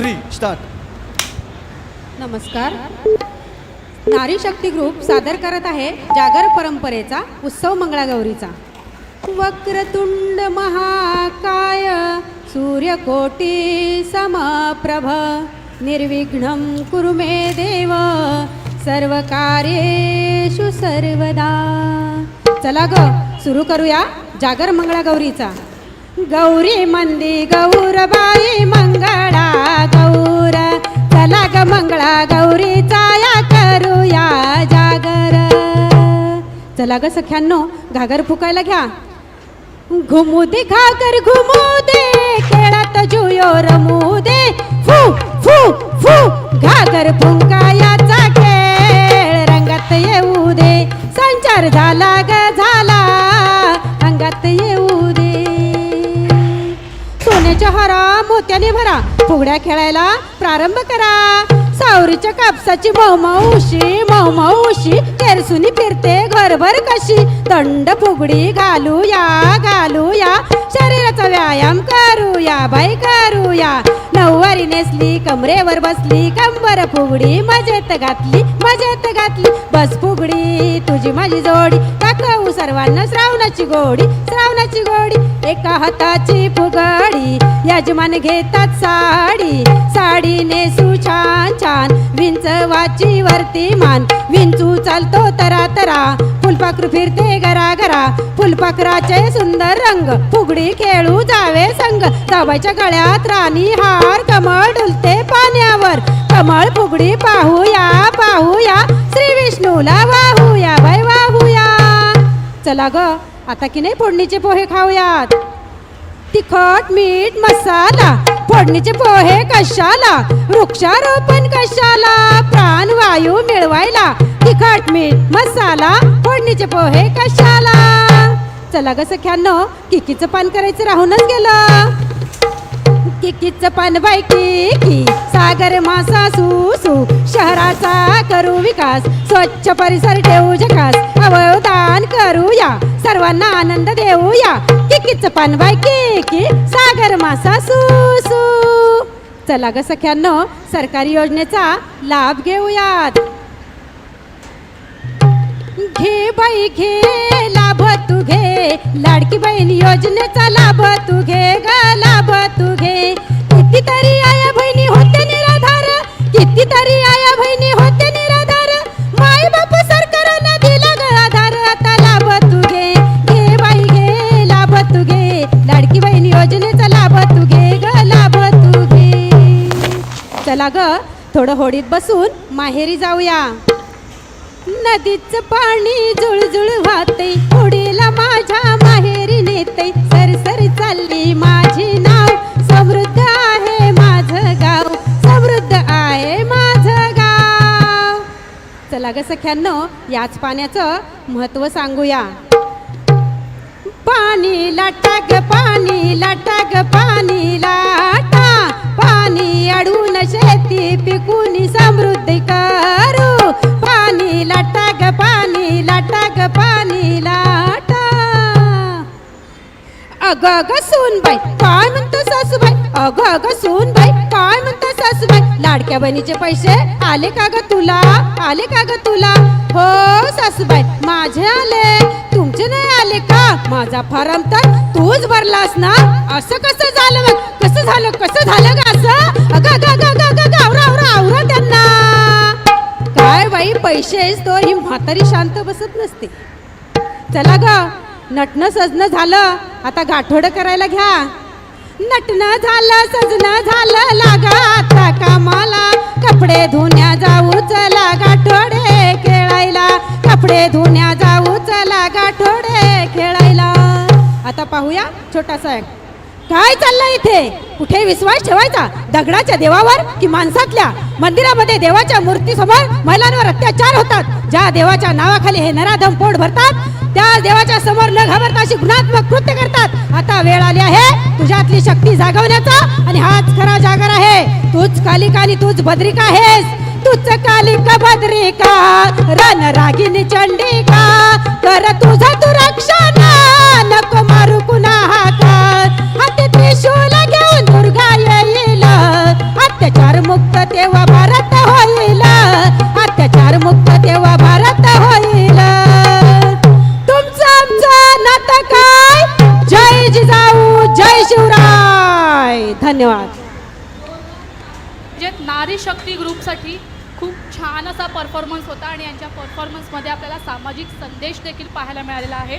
3 start. नमस्कार. नारी शक्ती group सादर करत आहे जागर परंपरेचा उत्सव मंगळागौरीचा. वक्रतुंड महाकाय सूर्यकोटी समप्रभ निर्विघ्नं कुरु मे देव सर्वकार्येषु सर्वदा. चला ग सुरू करूया जागर मंगळागौरीचा. गौरी मंदी गौरबाई मंगळा गौर, चला ग मंगळा गौरीचा या करूया जागर. चला ग सख्यांनो घागर फुकायला घ्या. घुमू दे घागर घुमू दे खेळात जुयो रमू दे. फू फू फू घागर फुंकायाचा खेळ रंगात येऊ दे. संचार झाला ग झाला अंगात येऊ दे. सोन्याच्या हारा मोत्याने भरा फुगड्या खेळायला प्रारंभ करा. सावरीच्या कापसाची मौमाऊशी केरसुनी फिरते घरभर कशी. दंड फुगडी घालूया घालूया शरीराचा व्यायाम करूया बाई करूया. नऊवारी नेसली कमरेवर बसली कंबर फुगडी मजेत घातली मजेत घातली. बस फुगडी तुझी माझी जोडी दाखवू सर्वांना श्रावणाची गोडी श्रावणाची गोडी. एका हाताची फुगडी यजमान घेतात साडी. साडी नेसू छान छान विंचवाची वरती मान. विंचू चालतो तरा तरा फुलपाखरू फिरते घरा घरा. फुलपाखराचे सुंदर रंग फुगडी खेळू जावे संग. जावायच्या गळ्यात राणी हार कमळ डुलते पाण्यावर. कमळ फुगडी पाहूया पाहूया श्री विष्णूला वाहूया बाई वाहूया. चला ग आता की नाही फोडणीचे पोहे खाऊयात. तिखट मीठ मसाला फोडणीचे पोहे कशाला. वृक्षारोपण कशाला प्राणवायू मिळवायला. तिखट मीठ मसाला फोडणीचे पोहे कशाला. चला ग सख्यांनो किकीचं पान करायचं राहूनच गेलं. किकीचं पान बाई की सागर मासा सू शहराचा करू विकास. स्वच्छ परिसर ठेवू झकास. अवयवदान करूया सर्वांना आनंद देऊया. किकीचं पान बाई की सागर मासा सू. चला ग सख्यांनो सरकारी योजनेचा लाभ घेऊयात. घे बाई घे लाभ तू घे. लाडकी बहीण योजनेचा लाभ तू घे ग लाभ तू घे. कितीतरी आया बहिणी होते निराधार. कितीतरी आया बहिणी होते निराधार. माई बाप सरकारनं दिला ग आधार. आता लाभ तू घे घे बाई घे लाभ तू घे. लाडकी बहीण योजनेचा लाभ तू घे ग लाभ तू घे. चला ग थोडं होडीत बसून माहेरी जाऊया. नदीचं पाणी जुळजुळ वाहते होडीला माझ्या माहेरी नेते. सरसरी चालली माझी नाव समृद्ध आहे माझं गाव समृद्ध आहे माझं गाव. चला ग सख्यांनो याच पाण्याचं महत्त्व सांगूया. पाणी लाटा ग पाणी लाटा ग पाणी लाटा. पाणी अडवून शेती पिकून समृद्धी करू. पाणी लाटा ग पाणी लाटा ग पाणी लाटा. अग अग सूनबाई काय म्हणतो सासूबाई. अग अग सूनबाई काय म्हणतो सासूबाई. लाडक्या बहिणीचे पैसे आले का ग तुला आले का ग तुला. हो सासूबाई माझे आले तुमचे नाही आले का. माझा फॉर्म तर तूच भरलास ना. असं कसं झालं मग कसं झालं ग असं. अग अग अग अग अग आवरा त्यांना. काय बाई पैसे तो ही म्हातारी शांत बसत नसते. चला ग नटणं सजणं झालं आता गाठोडं करायला घ्या. नटणं झालं सजणं झालं लागा आता कामाला. कपडे धुण्या जाऊ चला गाठोडे खेळायला. कपडे धुण्या जाऊ चला गाठोडे खेळायला. आता पाहूया छोटासा काय चाललंय इथे. कुठे विश्वास ठेवायचा दगडाच्या देवावर की माणसातल्या. मंदिरामध्ये देवाच्या मूर्तीसमोर महिलांवर अत्याचार होतात. ज्या देवाच्या नावाखाली हे नराधम पोट भरतात त्या देवाच्या समोर न घाबरता अशी गुणात्मक कृत्य करतात. आता वेळ आली आहे तुझ्यातली शक्ती जागवण्याचा आणि हाच खरा जागर आहे. तूच कालिका आणि तूच भद्रिका आहेस. तूच कालिका भद्रिका रणरागिनी चंडिका. कर तुझा तू रक्षण नको मारू कुणा हात. हाती त्रिशूल घेऊन दुर्गा येईल. धन्यवाद. म्हणजे नारी शक्ती ग्रुपसाठी खूप छान असा परफॉर्मन्स होता आणि यांच्या परफॉर्मन्समध्ये आपल्याला सामाजिक संदेश देखील पाहायला मिळालेला आहे.